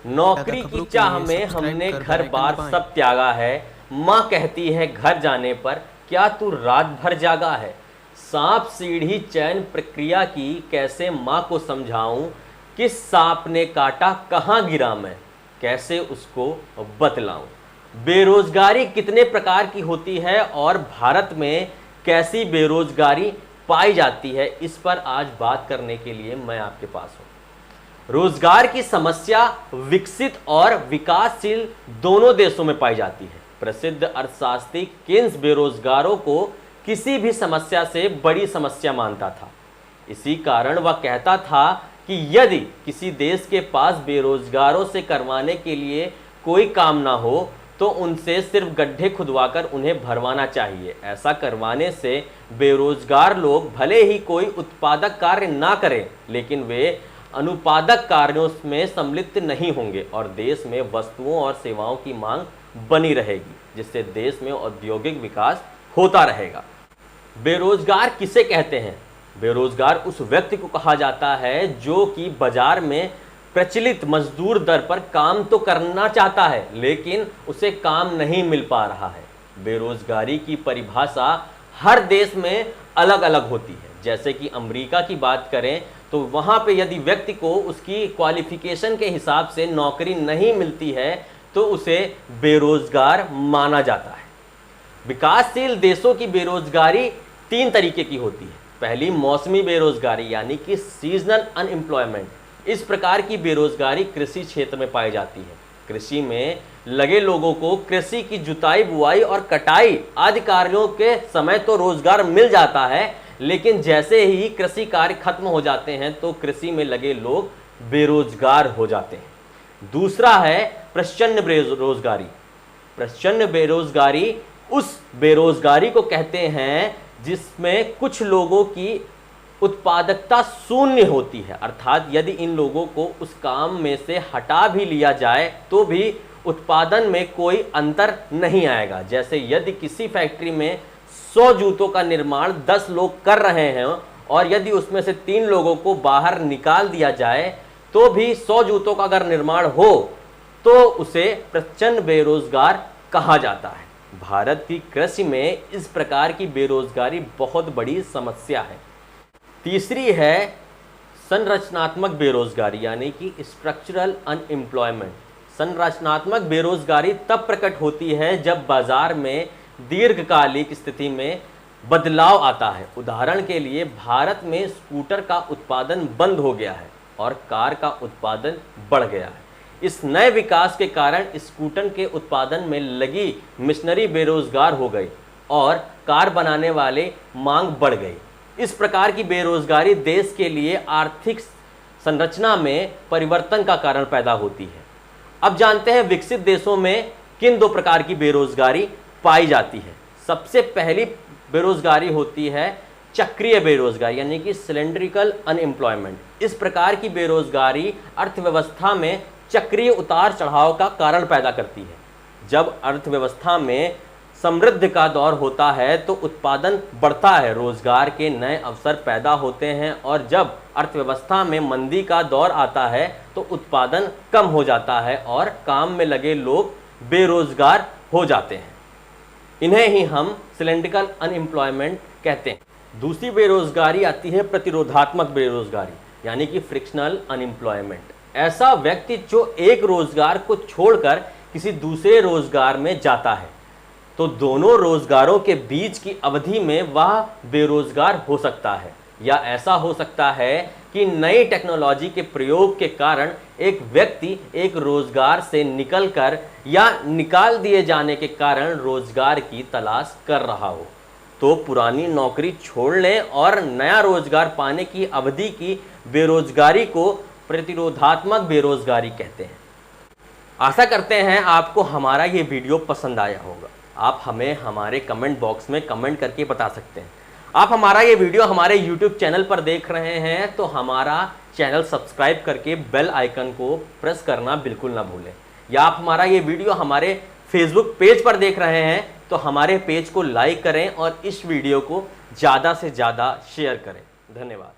नौकरी की चाह में हमने घर बार सब त्यागा है। माँ कहती है घर जाने पर क्या तू रात भर जागा है। सांप सीढ़ी चयन प्रक्रिया की कैसे माँ को समझाऊं, किस सांप ने काटा कहाँ गिरा मैं, कैसे उसको बतलाऊं। बेरोजगारी कितने प्रकार की होती है और भारत में कैसी बेरोजगारी पाई जाती है, इस पर आज बात करने के लिए मैं आपके पास हूं। रोजगार की समस्या विकसित और विकासशील दोनों देशों में पाई जाती है। प्रसिद्ध अर्थशास्त्री केन्स बेरोजगारों को किसी भी समस्या से बड़ी समस्या मानता था। इसी कारण वह कहता था कि यदि किसी देश के पास बेरोजगारों से करवाने के लिए कोई काम ना हो तो उनसे सिर्फ गड्ढे खुदवाकर उन्हें भरवाना चाहिए। ऐसा करवाने से बेरोजगार लोग भले ही कोई उत्पादक कार्य ना करें, लेकिन वे अनुत्पादक कार्यों में सम्मिलित नहीं होंगे और देश में वस्तुओं और सेवाओं की मांग बनी रहेगी, जिससे देश में औद्योगिक विकास होता रहेगा। बेरोजगार किसे कहते हैं? बेरोजगार उस व्यक्ति को कहा जाता है जो कि बाजार में प्रचलित मजदूर दर पर काम तो करना चाहता है, लेकिन उसे काम नहीं मिल पा रहा है। बेरोजगारी की परिभाषा हर देश में अलग अलग होती है। जैसे कि अमेरिका की बात करें तो वहाँ पे यदि व्यक्ति को उसकी क्वालिफिकेशन के हिसाब से नौकरी नहीं मिलती है तो उसे बेरोजगार माना जाता है। विकासशील देशों की बेरोजगारी 3 तरीके की होती है। पहली मौसमी बेरोजगारी यानी कि सीजनल अनएम्प्लॉयमेंट। इस प्रकार की बेरोजगारी कृषि क्षेत्र में पाई जाती है। कृषि में लगे लोगों को कृषि की जुताई, बुआई और कटाई आदि कार्यों के समय तो रोजगार मिल जाता है, लेकिन जैसे ही कृषि कार्य खत्म हो जाते हैं तो कृषि में लगे लोग बेरोजगार हो जाते हैं। दूसरा है प्रच्छन्न बेरोजगारी। प्रच्छन्न बेरोजगारी उस बेरोजगारी को कहते हैं जिसमें कुछ लोगों की उत्पादकता शून्य होती है, अर्थात यदि इन लोगों को उस काम में से हटा भी लिया जाए तो भी उत्पादन में कोई अंतर नहीं आएगा। जैसे यदि किसी फैक्ट्री में 100 जूतों का निर्माण 10 लोग कर रहे हैं और यदि उसमें से 3 लोगों को बाहर निकाल दिया जाए तो भी 100 जूतों का अगर निर्माण हो तो उसे प्रच्छन्न बेरोजगार कहा जाता है। भारत की कृषि में इस प्रकार की बेरोजगारी बहुत बड़ी समस्या है। तीसरी है संरचनात्मक बेरोजगारी यानी कि स्ट्रक्चरल अनएम्प्लॉयमेंट। संरचनात्मक बेरोजगारी तब प्रकट होती है जब बाजार में दीर्घकालिक स्थिति में बदलाव आता है। उदाहरण के लिए भारत में स्कूटर का उत्पादन बंद हो गया है और कार का उत्पादन बढ़ गया है। इस नए विकास के कारण स्कूटर के उत्पादन में लगी मिशनरी बेरोजगार हो गई और कार बनाने वाले मांग बढ़ गई। इस प्रकार की बेरोजगारी देश के लिए आर्थिक संरचना में परिवर्तन का कारण पैदा होती है। अब जानते हैं विकसित देशों में किन 2 प्रकार की बेरोजगारी पाई जाती है। सबसे पहली बेरोजगारी होती है चक्रीय बेरोजगारी यानी कि सिलेंड्रिकल अनएम्प्लॉयमेंट। इस प्रकार की बेरोजगारी अर्थव्यवस्था में चक्रीय उतार चढ़ाव का कारण पैदा करती है। जब अर्थव्यवस्था में समृद्धि का दौर होता है तो उत्पादन बढ़ता है, रोजगार के नए अवसर पैदा होते हैं, और जब अर्थव्यवस्था में मंदी का दौर आता है तो उत्पादन कम हो जाता है और काम में लगे लोग बेरोजगार हो जाते हैं। इन्हें ही हम सिलेंड्रिकल अनएम्प्लॉयमेंट कहते हैं। दूसरी बेरोजगारी आती है प्रतिरोधात्मक बेरोजगारी यानी कि फ्रिक्शनल अनएम्प्लॉयमेंट। ऐसा व्यक्ति जो एक रोजगार को छोड़कर किसी दूसरे रोजगार में जाता है तो दोनों रोजगारों के बीच की अवधि में वह बेरोजगार हो सकता है, या ऐसा हो सकता है कि नई टेक्नोलॉजी के प्रयोग के कारण एक व्यक्ति एक रोजगार से निकलकर या निकाल दिए जाने के कारण रोजगार की तलाश कर रहा हो तो पुरानी नौकरी छोड़ लें और नया रोजगार पाने की अवधि की बेरोजगारी को प्रतिरोधात्मक बेरोजगारी कहते हैं। आशा करते हैं आपको हमारा ये वीडियो पसंद आया होगा। आप हमें हमारे कमेंट बॉक्स में कमेंट करके बता सकते हैं। आप हमारा ये वीडियो हमारे YouTube चैनल पर देख रहे हैं तो हमारा चैनल सब्सक्राइब करके बेल आइकन को प्रेस करना बिल्कुल ना भूलें। या आप हमारा ये वीडियो हमारे फेसबुक पेज पर देख रहे हैं तो हमारे पेज को लाइक करें और इस वीडियो को ज़्यादा से ज़्यादा शेयर करें। धन्यवाद।